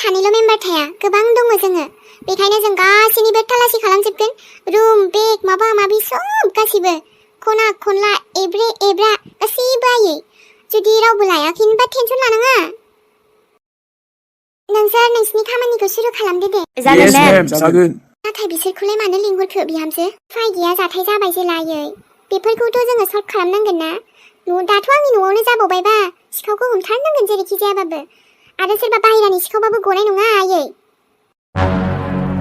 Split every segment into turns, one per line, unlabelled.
सानैल' मेम्बार थाया, गोबां दङ जोङो। बेखायनो जों गासैनिबो तलासि खालामजोबगोन। रुम, बेग, माबा माबि सब गासैबो। खना खनला, एब्रे एब्रा गासैबो आयै। जुदि रावबो लायाखैनोबा टेनसन लानाङा। नोंसोर नोंसिनि खामानिखौ सुरु खालामदो दे।
जागोन मेम, जागोन।
नाथाय बिसोरखौलाय मानो लिंहरखो बिहामजो? उफाय गैया, जाथाय जाबाय जेला आयै। बेफोरखौथ' जोङो सल्भ खालामनांगोन ना। दाथ' आंनि न'आवनो जाबावबायबा सिखावखौ हमथारनांगोन जेरैखि जायाबाबो। आरो सोरबा बाहेरानि सिखावबाबो गनाय नङा आयै।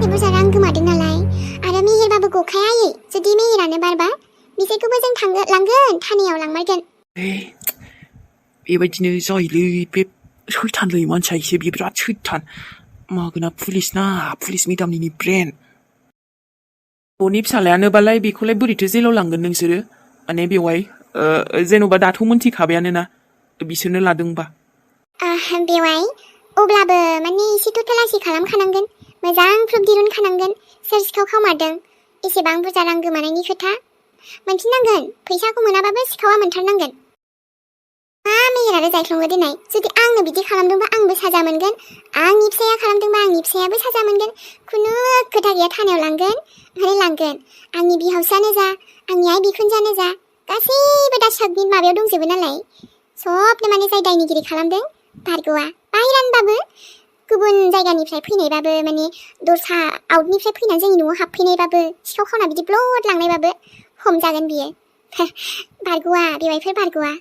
बुरजा रां गोमादों नालाय। आरो मेहेरबाबो गखाया आयै। जुदि मेहेरानो बारबा बिसोरखौबो जों लांगोन, थानायाव लांमारगोन।
बेबायदिनो जायोलै, बे सैथानलै मानसिया एसे, बे बिराद सैथान। मागोना पुलिस मेदामनि ब्रेन। न'नि फिसालायानोबालाय बेखौलाय बोरैथो जेलाव लांगोन नोंसोरो? माने बेवहाय जेन'बा दाथ' मोनथिखाबायानो ना बिसोरनो लादोंबा।
बेवहाय अब्लाबो माने एसेथ' तलासि खालामखानांगोन। मोजां प्रुफ दिरुनखानांगोन सोर सिखाव खावमारदों। एसेबां बुरजा रां गोमानायनि खोथा मोनफिननांगोन। फैसाखौ मोनाबाबो सिखावा मोनथारनांगोन। मा मेहेरानो जायख्लङो दिनै। जुदि आंनो बिदि खालामदोंबा आंबो साजा मोनगोन। आंनि फिसाया खालामदोंबा आंनि फिसायाबो साजा मोनगोन। खुनु खोथा गैया, थानायाव लांगोन। आंनि बिहावसानो जा, आंनि आइ बिखुनजानो जा, गासैबो दा सबमिट माबायाव दंजोबो नालाय। सबनो माने जाय दायनिगिरि खालामदों भार्गवा, बाहेरानिबाबो गुबुन जायगानिफ्राय फैनायबाबो, माने दस्रा आउटनिफ्राय फैनानै जोंनि न'आव हाबफैनायबाबो, सिखाव खावना बिदि ब्लड लांनायबाबो हमजागोन बियो। भार्गवा, बेवाइफोर भार्गवा।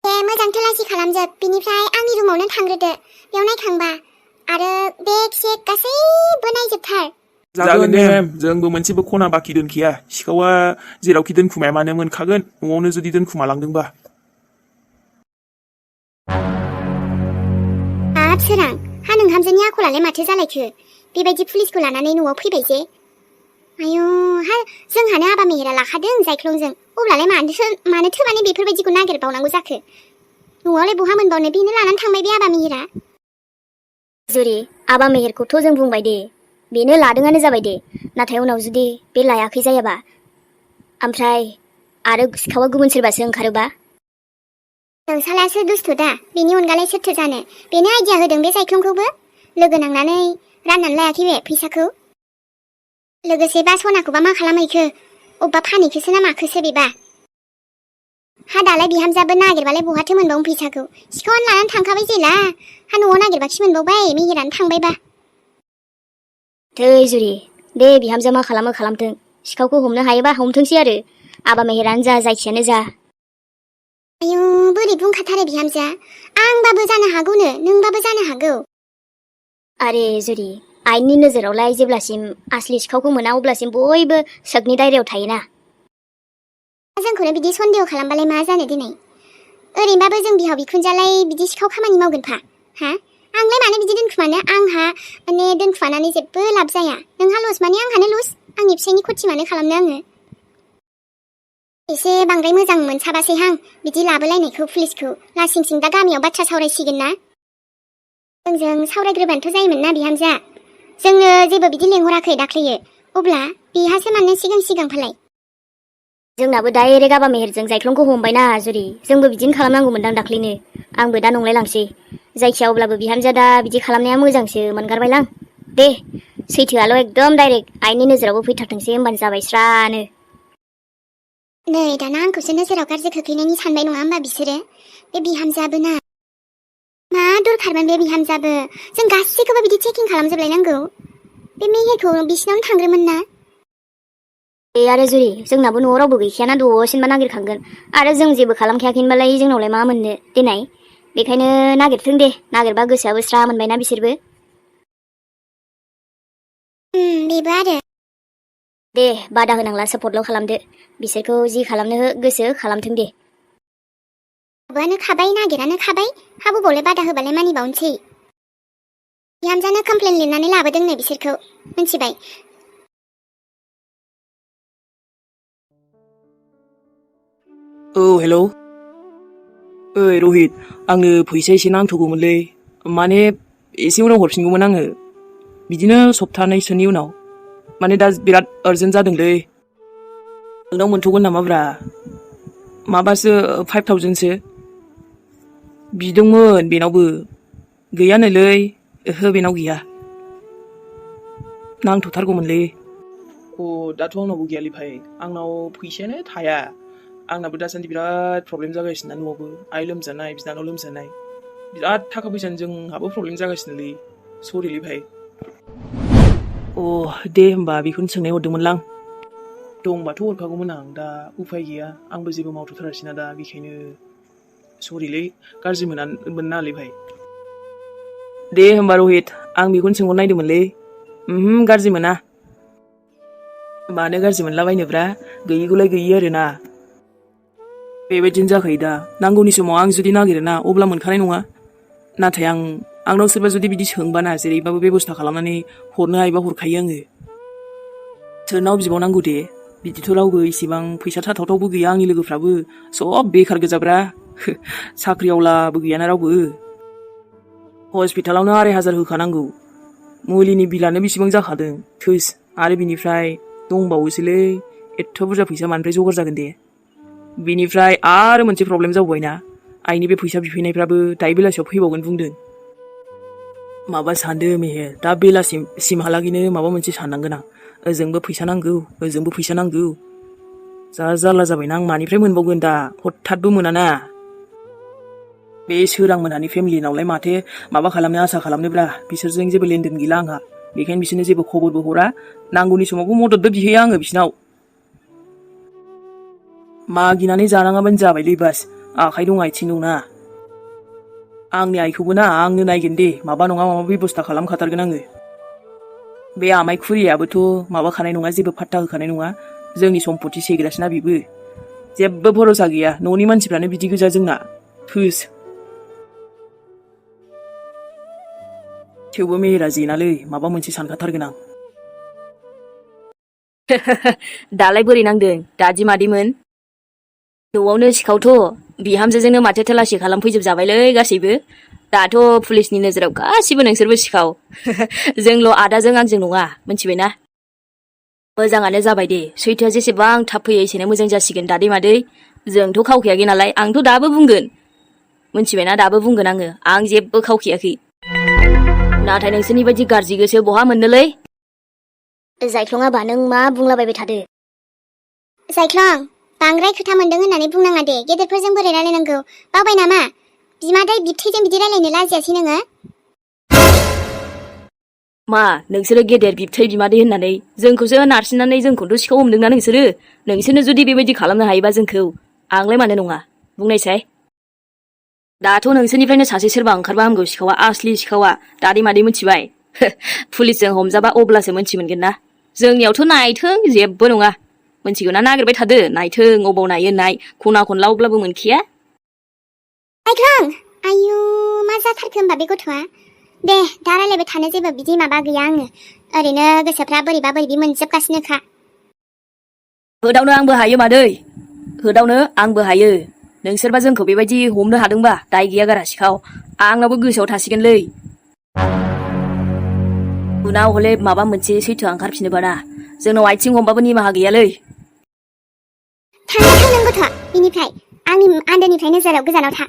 दे मोजां तलासि खालामजोब। बिनिफ्राय आंनि रुमावनो थांग्रोदो। बेयाव नायखांबा आरो बेग सेग गासैबो नायजोबथार।
जागोन मेम, जोंबो मोनसेबो खना बाखि दोनखैया। सिखावा जेरावखि दोनखुमाया मानो मोनखागोन, न'आवनो जुदि दोनखुमालांदोंबा।
हाब सोरां, हा नोंहामजोनि आखलालाय माथो जालायखो? बेबायदि पुलिसखौ लानानै न'आव फैबाय जे। आयौ, हा जोंहानो आबा मेहेरा लाखादों जायख्लंजों। अब्लालाय मानोथो माने बेफोरबायदिखौ नागिरबावनांगौ जाखो? न'आवलाय बहा मोनबावनो, बेनो लानानै थांबाय बे आबा मेहेरा।
जुरि, आबा मेहेरखौथ' जों बुंबाय दे, बेनो लादोंआनो जाबाय दे। नाथाय उनाव जुदि बे लायाखै जायाबा, ओमफ्राय आरो सिखावा गुबुन सोरबासो ओंखारोबा?
नोंसालासो दुस्थु दा, बेनि अनगालाय सोरथो जानो? बेनो आइडिया होदों बे जायख्लंखौबो। लोगो नांनानै राननानै लायाखै बे फैसाखौ। लोगोसेबा सनाखौबा मा खालामहैखो? अबेबा फानहैखोसो ना माखोसो बेबा? हा दालाय बिहामजाबो नागिरबालाय बहाथो मोनबावनो फैसाखौ? सिखावानो लानानै थांखाबाय जेला। हा न'आव नागिरबाखि मोनबावबाय, मेहेरानो थांबायबा।
थै जुरि, दे बिहामजो मा खालामो खालामथों। सिखावखौ हमनो हायोबा हमथोंसै आरो। आबा मेहेरानो जा, जायखियानो जा।
आयौ, बोरै बुंखाथारो बिहामजोआ। आंबाबो जानो हागौनो, नोंबाबो जानो हागौ।
आरे जुरि, आइननि नोजोरावलाय जेब्लासिम आसलि सिखावखौ मोना अब्लासिम बयबो सकनि दायरायाव थायोना।
जोंखौनो बिदि सन्देह खालामबालाय मा जानो दिनै? ओरैनोबाबो जों बिहाव बिखुनजालाय बिदि सिखाव खामानि मावगोनफा? हा? आंलाय मानो बिदि दोनखुमानो? आंहा माने दोनखुमानानै जेबो लाब जाया। नोंहा लस माने आंहानो लस। आंनि फिसायनि खथि मानो खालामनो आङो? एसे बांद्राय मोजां मोनसाबासैहां बिदि लाबोलायनायखौ पुलिसखौ। लासिंसिं दा गामियाव बाथ्रा सावरायसिगोन ना। जोंजों सावरायग्रोबानोथ' जायोमोन ना बिहामजोआ। जोंनो जेबो बिदि लेंहराखै दाख्लैयो। अब्ला बेहासो मानो सिगांफालाय?
जोंनाबो डाइरेक्ट आबा मेहेरजों जायख्लंखौ हमबायना जुरि। जोंबो बिदिनो खालामनांगौमोनदां दाख्लैनो। आंबो दा नंलायलांसै। जायखिया अब्लाबो बिहामजोआ दा बिदि खालामनाया मोजांसो मोनगारबायलां। दे, सैथोआल' एकदम डाइरेक्ट आइनि नोजोरावबो फैथारथोंसै होमबानो जाबाय स्रानो।
नै दाना आंखौसो नोजोराव गाज्रि खोख्लैनायनि सानबाय नङा होमबा बिसोरो? बे बिहामजोआबो ना। मा दरखारमोन बे बिहामजोआबो? जों गासैखौबो बिदि चेकिं खालामजोबलायनांगौ? बे मेहेरखौ बिसिनावनो थांग्रोमोन ना।
ए आरो जुरि, जोंनाबो न'आव रावबो गैखायाना दसेनबा नागिरखांगोन। आरो जों जेबो खालामखायाखैनोबालाय जोंनावलाय मा मोननो देनाय? बेखायनो नागिरथों दे, नागिरबा गोसोआबो स्रा मोनबायना बिसोरबो।
बेबो आरो।
दे, बादा होनांला, सापर्टल' खालामदो। बिसोरखौ जि खालामनो गोसो खालामथों दे।
बानो खाबाय, नागिरानो खाबाय। हाबुबावलाय बादा होबालाय मानिबावनोसै। बिहामजानो कमप्लेन लिरनानै लाबोदोंनो बिसोरखौ, मिथिबाय?
औ हेलौ। ओइ रहित, आंनो फैसा एसे नांथ'गौमोनलै। माने एसे उनाव हरफिनगौमोन आङो। बिदिनो सप्तानैसोनि उनाव। माने दा बिराद आर्जेन्ट जादोंलै। नोंनाव मोनथ'गोन नामाब्रा? माबासो 5,000सो बिदोंमोन बेनावबो। गैयानोलै, ओहो बेनाव गैया नांथ'थारगौमोनलै दाथ' आंनावबो गैयालै भाई आंनाव फैसायानो थाया आंनाबो दासान्दि बिराद प्रब्लेम जागासिनो न'आवबो आइ लोमजानाय बिनानाव लोमजानाय बिराद थाखा फैसानि जोंहाबो प्रब्लेम जागासिनोलै सरिलै भाई दे होमबा बेखौनो सोंनाय हरदोंमोनलां दंबाथ' हरखागौमोन आं दा उफाय गैया आंबो जेबो मावथ'थारासैना दा बेखायनो सरिलै गाज्रि मोननाङालै भाई दे होमबा रहित आं बेखौनो सोंहरनायदोंमोनलै गाज्रि मोना मानो गाज्रि मोनलाबायनोब्रा गैयिखौलाय गैयि आरोना बेबायदिनो जाखायो दा नांगौनि समाव आं जुदि नागिरोना अब्ला मोनखानाय नङा नाथाय आंनाव सोरबा जुदि बिदि सोंबाना जेरैबाबो बेबस्था खालामनानै हरनो हायोबा हरखायो आङो सोरनाव बिबावनांगौ दे बिदिथ' रावबो इसेबां फैसा थाथावथावबो गैया आंनि लोगोफ्राबो सब बेखार गोजाब्रा साख्रियावलाबो गैयाना रावबो हस्पिटालावनो 2,500 होखानांगौ मुलिनि बिलानो बेसेबां जाखादों थोस आरो बिनिफ्राय दंबावोसोलै एथ' बुरजा फैसा मानिफ्राय जगार जागोन दे बिनिफ्राय आरो मोनसे प्रब्लेम जाबावबायना आइनि बे फैसा बिफैनायफ्राबो दायो बेलासियाव फैबावगोन बुंदों माबा सानदों मेहेर दा बेलासिमहालागैनो माबा मोनसे साननांगोन आं ओजोंबो फैसा नांगौ ओजोंबो फैसा नांगौ जा जारला जाबायना आं मानिफ्राय मोनबावगोन दा हथाथबो मोनाना बे सोरां मोनहानि फेमिलिनावलाय माथो माबा खालामनो आसा खालामनोब्रा बिसोरजों जेबो लेनदेन गैला आंहा बेखायनो बिसोरनो जेबो खबरबो हरा नांगौनि समावबो मददबो बिहैया आङो बिसिनाव मागिनानै जानाङाबानो जाबायलै बास आखाइ दं आथिं दंना आंनि आइखौबो ना आंनो नायगोन दे माबा नङा माबा बेबस्था खालामखाथारगोन आङो बे आमाइ खुरियाबोथ' माबाखानाय नङा जेबो फात्ता होखानाय नङा जोंनि सम्पति सेग्रासोना बेबो जेबो भरसा गैया न'नि मानसिफ्रानो बिदि गोजा जोंना थोस थेवबो मेहेरा जेनालै माबा मोनसे सानखाथारगोन आं दालाय बोरै नांदों दादि मादैमोन न'आवनो सिखावथ' बिहामजोजोंनो माथो थेलासि खालामफैजोबजाबायलै गासैबो दाथ' पुलिसनि नोजोराव गासिबो नोंसोरबो सिखाव जोंल' आदाजों आंजों नङा मिथिबायना मोजाङानो जाबाय दे सैथोआ जेसेबां थाब फैयो एसेनो मोजां जासिगोन दादै मादै जोंथ' खावखायाखै नालाय आंथ' दाबो बुंगोन मिथिबायना दाबो बुंगोन आं जेबो खावखायाखै नाथाय नोंसोरनि बायदि गाज्रि गोसो बहा मोननोलै
जायख्लं आबा नों मा बुंलाबायबाय थादो
जायख्लं बांद्राय खोथा मोनदों होननानै बुंनाङा दे गेदेरफोरजों बोरै रायलायनांगौ बावबाय नामा बिमादै बिबथैजों बिदि रायलायनो लाजियासै नोङो
मा नोंसोरो गेदेर बिबथै बिमादै होननानै जोंखौसो नारसिननानै जोंखौथ' सिखाव हमदोंना नोंसोरनो जुदि बेबायदि खालामनो हायोबा जोंखौ आंलाय मानो नङा बुंनायसाय दाथ' नोंसोरनिफ्रायनो सासे सोरबा ओंखारबा हामगौ सिखावा आसलि सिखावा दादै मादै मिथिबाय पुलिसजों हमजाबा अब्लासो मिथिमोनगोन ना जोंनियावथ' नायथों जेबो नङा मिथिगौ ना नागिरबाय थादो नायथों अबाव नायो नाय खना खनला अब्लाबो मोनखिया
जायख्लं आयु मा जाथारखो होमबा बे गथ'आ दे दा रायलायबाय थानो जेबो बिदि माबा गैया आङो ओरैनो गोसोफ्रा बोरैबा बोरैबि मोनजोबगासिनोखा
होदावनो आंबो हायो मादै होदावनो आंबो हायो नोंसोरबा जोंखौ बेबायदि हमनो हादोंबा दाय गैया गारा सिखाव आंनावबो गोसोआव थासिगोनलै उनाव हले माबा मोनसे सैथोआ ओंखारफिनोबा ना जोंनाव आथिं हमबाबो निमाहा गैयालै
थांनो नों गथ'आ बिनिफ्राय आंनि आन्दोनिफ्राय नोजोराव गोजानाव था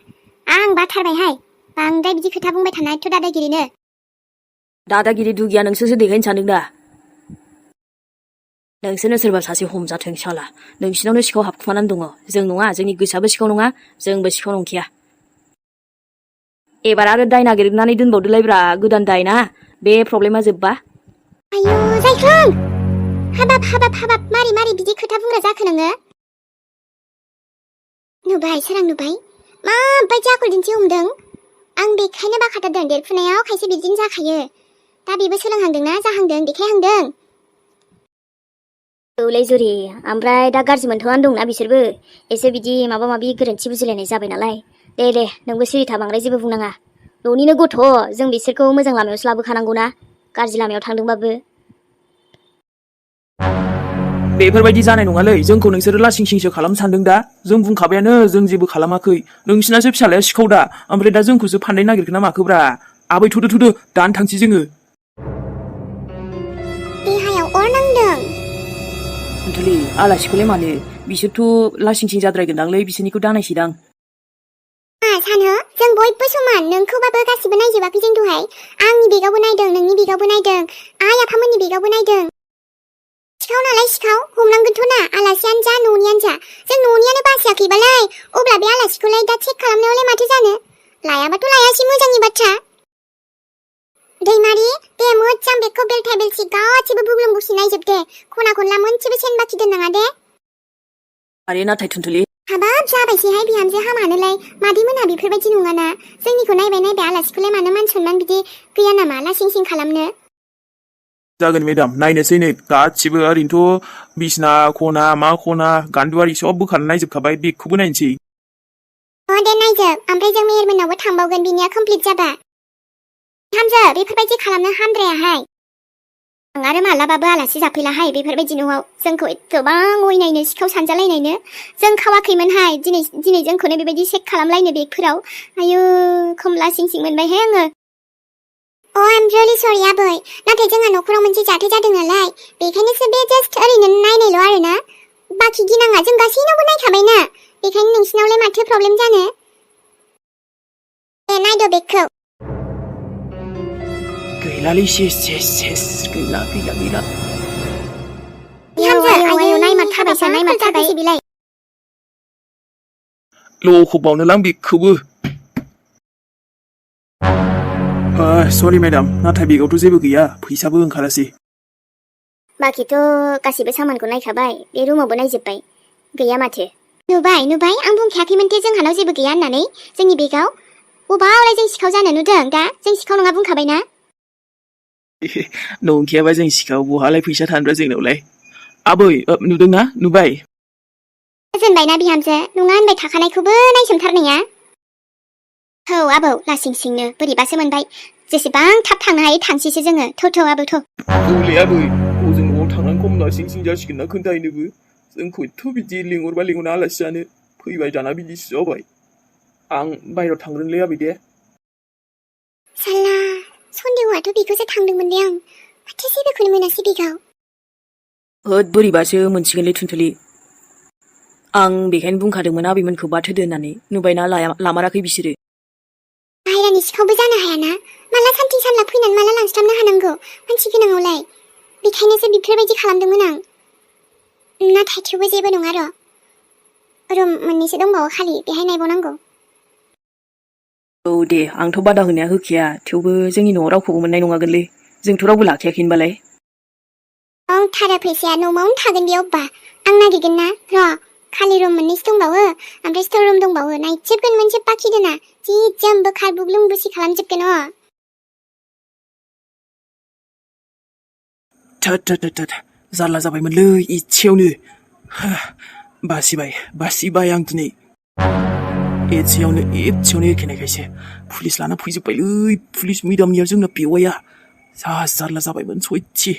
आं बाथारबायहाय बांद्राय बिदि खोथा बुंबाय थानाय एथ' दादागिरिनो
दादागिरि दुगिया नोंसोरसो देखायनो सानदों दा नोंसोरनो सोरबा सासे हमजाथों साला नोंसिनावनो सिखाव हाबखुमानानै दङ जों नङा जोंनि गोसोआबो सिखाव नङा जोंबो सिखाव नंखाया एबार आरो दाय नागिरनानै दोनबावदोलायब्रा गोदान दाय ना बे प्रब्लेमा जोब्बा
आयु जायख्लं हाबाब मारै बिदि खोथा बुंग्रा जाखो नोङो नुबाय सोरां नुबाय माबायदि आखल दिन्थि हमदों आं बेखायनो बाखाथारदों देरफुनायाव खायसे बिदिनो जाखायो दा बेबो सोलोंहांदोंना जाहांदों देखायहांदों
औलै जुरि ओमफ्राय दा गाज्रि मोनथ'नानै दंना बिसोरबो एसे बिदि माबा माबि गोरोन्थि बुजिलायनाय जाबाय नालाय दे नोंबो सिरिथा बांद्राय जेबो बुंनाङा न'निनो गथ' जों बिसोरखौ मोजां लामायावसो लाबोखानांगौना गाज्रि लामायाव थांदोंबाबो
बेफोरबायदि जानाय नङालै जोंखौ नोंसोरो लासिं सिंसो खालामनो सानदों दा जों बुंखाबायानो जों जेबो खालामाखै नोंसिनासो फिसालाया सिखाव दा ओमफ्राय दा जोंखौसो फान्दाय नागिरखोना माखोब्रा आबै थुदो दानो थांसै जोङो
देहायाव अर नांदों
आलासिखौलाय मानो बिसोरथ' लासिं सिं जाद्रायगोनदांलै बिसोरनिखौ दानायसैदां
सानो जों बयबो समान नोंखौबाबो गासिबो नायजोबाखै जों दहाय आंनि बेगावबो नायदों नोंनि बेगावबो नायदों आइ आफामोननि बेगावबो नायदों सिखाव नालाय सिखाव हमनांगोनथ' ना आलासियानो जा न'नियानो जा जों न'नियानो बासियाखैबालाय अब्ला बे आलासिखौलाय दा चेक खालामनायावलाय माथो जानो लायाबाथ' लायासै मोजांनि बाथ्रा दैमारि दे मोजां बेगखौ बेलथाय बेलसि गासिबो बुग्लुं बुसि नायजोब दे खना खनला मोनसेबो सेन बाखि दोननाङा दे
आरे नाथाय थुनथुलि
हाबाब जाबायसैहाय बिहामजो हामानोलाय मादै मोनहा बेफोरबायदि नङाना जोंनिखौ नायबाय नायबाय आलासिखौलाय मानो मान सनमान बिदि गैया नामा लासिं सिं खालामनो
जागोन मेडाम नायनोसै नै गासिबो ओरैनोथ' बिसना खना मा खना गान्दुआरि सब बोखारना नायजोबखाबाय बेगखौबो नायनोसै
दे नायजोब ओमफ्राय जों मेहेरमोननावबो थांबावगोन बिनिया कमप्लिट जाबा बिहामजो बेफोरबायदि खालामनो हामद्रायाहाय आं आरो मालाबाबो आलासि जाफैलाहाय बेफोरबायदि न'आव जोंखौ एथबां अयनायनो सिखाव सानजालायनायनो जों खावाखैमोनहाय दिनै जोंखौनो बेबायदि चेक खालामलायनो बेगफोराव आयु खमला सिं सिं मोनबायहाय आङो आइम रियलि सरि आबै नाथाय जोंहा न'खराव मोनसे जाथाय जादों नालाय बेखायनोसो बे जास्ट ओरैनो नायनायल' आरोना बाखि गिनाङा जों गासैनावबो नायखाबायना बेखायनो नोंसिनावलाय माथो प्रब्लेम जानो दे नायद' बेगखौ
गैलालै सेस गैला
बिहामजो आयौ नायमार थाबायसो नायमार थाबायसो बिलाय
लखबावनोलां बेगखौबो सरि मेडाम नाथाय बेगावथ' जेबो गैया फैसाबो ओंखारासै
बाखिथ' गासिबो सामानखौ नायखाबाय बे रुमावबो नायजोब्बाय गैया माथो
नुबाय आं बुंखायाखैमोन दे जोंहानाव जेबो गैया होननानै जोंनि बेगाव अबावलाय जों सिखाव जानो नुदों दा जों सिखाव नङा बुंखाबायना
नंखायाबा जों सिखाव बहालाय फैसा थानोब्रा जोंनावलाय आबै नुदोंना नुबाय
गोजोनबायना बिहामजो नङा होनबाय थाखानायखौबो नायसोमथारनाया औ आबौ लासिं सिंनो बोरैबासो मोनबाय जेसेबां थाब थांनो हायो थांसैसो जोङो थौ आबौ थौ
औलै आबै जों न'आव थांनानै खम लासिं सिं जासिगोन ना खोन्थाहैनोबो जोंखौ एथ' बिदि लिंहरबा लिंहरना आलासि जानो फैबाय दाना बिदिसो जाबाय आं बायह्रायाव थांग्रोनोलै आबै दे
साला सन्देहआथ' बेखौसो थांदोंमोन दे आं माथो जेबोखौनो मोनासै बेगाव
होद बोरैबासो मोनसिगोनलै थुनथुलि आं बेखायनो बुंखादोंमोन आबैमोनखौ बाद होदो होननानै नुबायना लामाराखै बिसोरो
बाहेरानि सिखावबो जानो हायाना माला सानथिं सानला फैनानै माला लांस्लाबनो हानांगौ मानसि गोनाङावलाय बेखायनोसो बेफोरबायदि खालामदोंमोन आं नाथाय थेवबो जेबो नङा र' रुम मोननैसो दंबावो खालि बेहाय नायबावनांगौ
औ दे आंथ' बादा होनाया होखाया थेवबो जोंनि न'आव रावखौबो मोननाय नङागोनलै जोंथ' रावबो लाखियाखै होनबालाय
थारा फैसाया न'मावनो थागोन बेयाव बा आं नागिरगोन ना र' खालि रुम मोननैसो दंबावो ओमफ्राय स्ट'र रुम दंबावो नायजोबगोन मोनसे बाखि दोना जि जोम बोखार बुग्लुं बुसि खालामजोबगोन
थोद जारला जाबायमोनलै इसेयावनो बासिबाय आं दिनै एसेयावनो एखेनायखायसो पुलिस लाना फैजोब्बायलै पुलिस मेडामनिया जोंना बेवाइया जा जारला जाबायमोन सयथि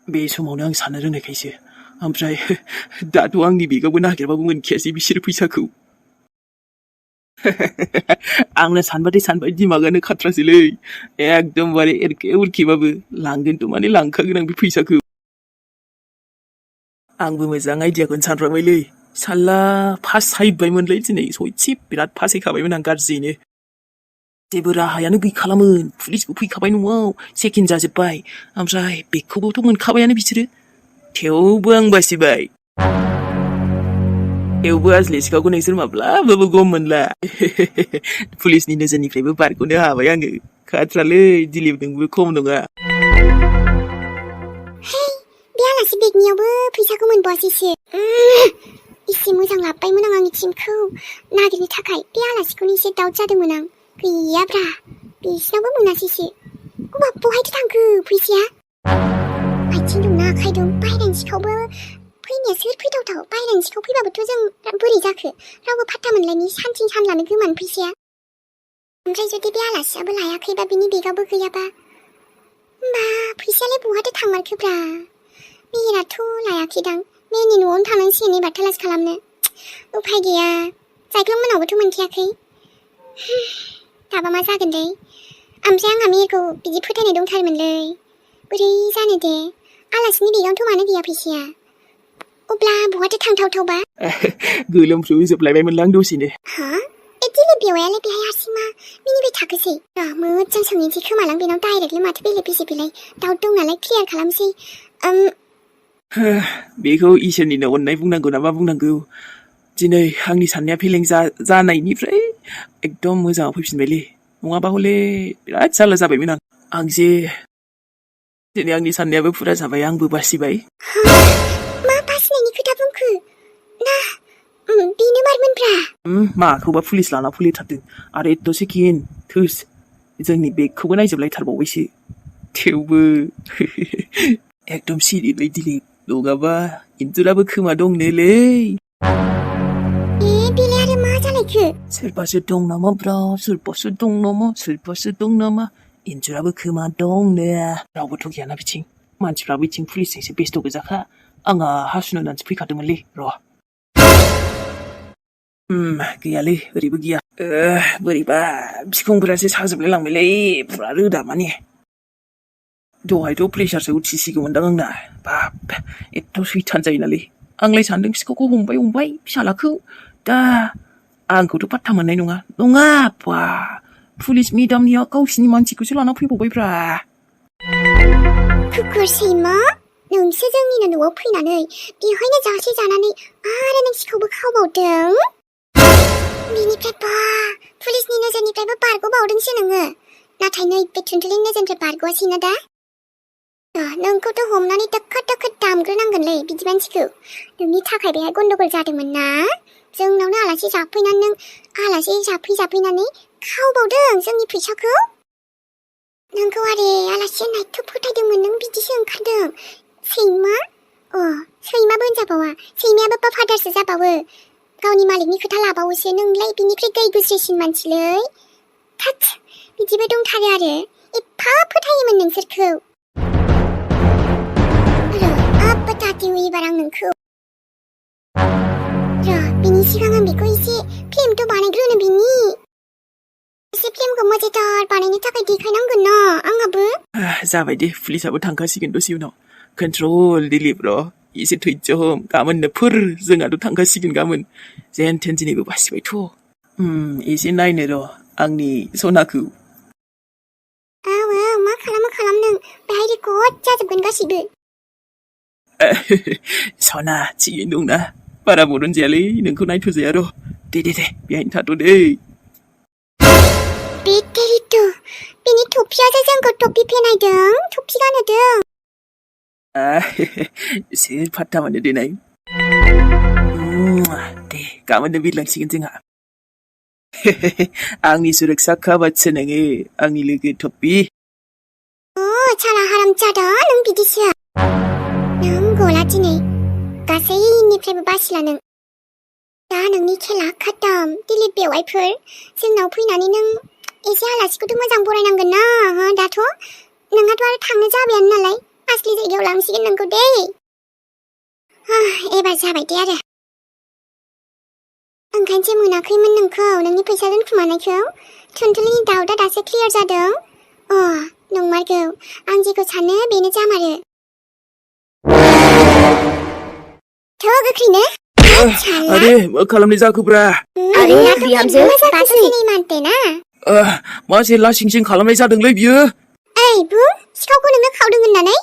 बे समावनो आं साननो रोंनायखायसो ओमफ्राय दाथ' आंनि बेगावबो नागिरबाबो मोनखायासै बिसोर फैसाखौ आंनो सानबाय दिमागानो खाथ्रासैलै एकदमबारे एरखे उरखेबाबो लांगोनथ' माने लांखागोन आं बे फैसाखौ आंबो मोजां आइडियाखौनो सानफ्रांबायलै साल्ला फास हायबायमोनलै दिनै सयथि बिराद फास हैखाबायमोन आं गाज्रियैनो जेबो राहायानो गैखालामोन पुलिसबो फैखाबाय न'आव सेकेन्ड जाजोब्बाय ओमफ्राय बेगखौबोथ' मोनखाबायानो बिसोरो थेवबो आं बासिबाय थेवबो आजलि सिखावखौ नोंसोर माब्लाबाबो गम मोनला पुलिसनि नोजोरनिफ्रायबो बारग'नो हाबाय आङो खाथ्रालै दिलिपजोंबो खम नङा
बे आलासि बेगनियावबो फैसाखौ मोनबावासैसो एसे मोजां लाबोबायमोन आं आंनि टिमखौ नागिरनो थाखाय बे आलासिखौनो एसे दाउट जादोंमोन आं गैयाब्रा बिसिनावबो मोनासैसो बहायथो थांखो फैसाया आथिं दंना आखाइ दं बाहेरानि सिखावबो फैनाया सोर फैथावथाव बाहेरानि सिखाव फैबाबोथ' जों बोरै जाखो रावबो फात्ता मोनलायनि सानथिं सानलानो गोमानो फैसाया ओमफ्राय जुदि बे आलासियाबो लायाखैबा बिनि बेगावबो गैयाबा होमबा फैसायालाय बहाथो थांमारखोब्रा मेहेराथ' लायाखैदां मेहेरनि न'आवनो थांनांसिगोन एबार तलास खालामनो उफाय गैया जायख्लंमोनावबोथ' मोनखायाखै दाबा मा जागोन दे ओमफ्राय आंहा मेहेरखौ बिदि फोथायनाय दंथारोमोनलै बोरै जानो दे आलासिनि बेगावनोथ' मानो गैया फैसाया अब्ला बहाथो थांथावथावबा
गोलोमफ्रुजोबलायबायमोनलां दसेनो
दिले बेवायालाय बेहाय हारसिं मा मिनिबाय थाखोसै मोजां सोंहैनोसै खोमालां बेनाव डाइरेक्टलि माथो बेले बेसे बेलाय दाउट दं नालाय क्लियार खालामसै
बेखौ इसोरनिनो अननाय बुंनांगौ ना मा बुंनांगौ दिनै आंनि साननाया फेलें जानायनिफ्राय एकदम मोजाङाव फैफिनबायलै नङाबा हले बिराद जारला जाबायमोन आं जे दिनै आंनि साननायाबो फुरा जाबाय आंबो बासिबाय
मा बासिनायनि खोथा बुंखो ना बेनो मारमोनब्रा
माखौबा पुलिस लाना फैथारदों आरो एथ' सेकेन्ड थोस जोंनि बेगखौबो नायजोबलायथारबावबायसो थेवबो एकदम सिरिलै दिलीप नङाबा इन्जुराबो खोमा दंनोलै
बेलाय आरो मा जालायखो
सोरबासो दं नामा ब्रा सोरबासो दं नामा इन्जुराबो खोमा दंनो रावबोथ' गैयाना बिथिं मानसिफ्रा बिथिं पुलिसजोंसो बेस्थ' गोजाखा आंहा हासुनो होननानैसो फैखादोंमोनलै र' गैयालै ओरैबो गैया बोरैबा बिखुंफोरासो साजोबलाय लांबायलै फुरा रोदा माने दहायथ' प्रेसारसो उथिसिगौमोनदां आंना बाब एथ' सैथान जायो नालै आंलाय सानदों सिखावखौ हमबाय फिसालाखौ दा आंखौथ' पात्ता मोननाय नङा बा पुलिस मेदामनिया गावसिनि मानसिखौसो लाना फैबावबायब्रा
कुकुर सैमा नोंसो जोंनिनो न'आव फैनानै बेवहायनो जासे जानानै आरो नों सिखावबो खावबावदों बिनिफ्राय बा पुलिसनि नोजोरनिफ्रायबो बारग'बावदोंसो नोङो नाथाय नैबे थुनथुलिनि नोजोरनिफ्राय बारग'आसैना दा नोंखौथ' हमनानै दोखो दामग्रोनांगोनलै बिदि मानसिखौ नोंनि थाखाय बेहाय गन्डगल जादोंमोन ना जोंनावनो आलासि जाफैनानै खावबावदों जोंनि फैसाखौ नोंखौ आरो आलासि होननायथ' फोथायदोंमोन नों बिदिसो ओंखारदों सैमा सैमाबो होनजाबावा सैमायाबो फादारसो जाबावो गावनि मालिकनि खोथा लाबावोसो नोंलाय बिनिफ्राय गै गुस्रिसिन मानसिलै थाथ बिदिबो दंथारो आरो एफा फोथायोमोन नोंसोरखौ बताती हुई एबार आं नोंखौ बिनि सिगां आं बेखौ एसे फिल्मथ' बानायग्रोनो बिनि एसे फिल्मखौ मोजांथार बानायनो थाखाय देखायनांगोन ना आंहाबो
जाबाय दे पुलिसाबो थांखासिगोन दसे उनाव कन्ट्रल दिलीप र' एसे धैर्य हम गाबोननो जोंहाथ' थांखासिगोन गाबोन जेन थेन दिनैबो बासिबायथ' एसे नायनो र' आंनि सनाखौ
मा खालाम नों बेहाय रेकर्ड जाजोबगोन गासिबो
सना थिगैनो दंना बारा बरन जायालै नोंखौ नायथ'जाया र' दे बेहायनो थाथ' दे
बेटेरिथ' बिनि टफियासो जोंखौ टफि फेनायदों टफि गानहोदों
सोर फात्ता मोनो देनाय दे गाबोननो बिरलांसिगोन जोंहा आंनि सुरक्षा खाबादसो नोङो आंनि लोगो टफि
साला हाराम जादा नों बिदिसो नों गला दिनै गासैनिफ्रायबो बासिला नों दा नोंनि खेला खाताम दिलीप बेवाइफोर जोंनाव फैनानै नों एसे आलासिखौथ' मोजां बरायनांगोन ना दाथ' नोंहाथ' आरो थांनो जाबायानो नालाय आसलि जायगायाव लांसिगोन नोंखौ दे एबार जाबाय दे आरो ओंखायनोसो मोनाखैमोन नोंखौ नोंनि फैसा दोनखुमानायखौ थुनथुलिनि दाउटआ दासो क्लियार जादों नंमारगौ आं जेखौ सानो बेनो जामारो थ' गोख्रैनो
अरे मा खालामनाय जाखोब्रा
अरे बिहामजो
मानते ना
मा जे लासिं खालामनाय जादोंलै बियो
ओइ बुं सिखावखौ नोंनो खावदों होननानै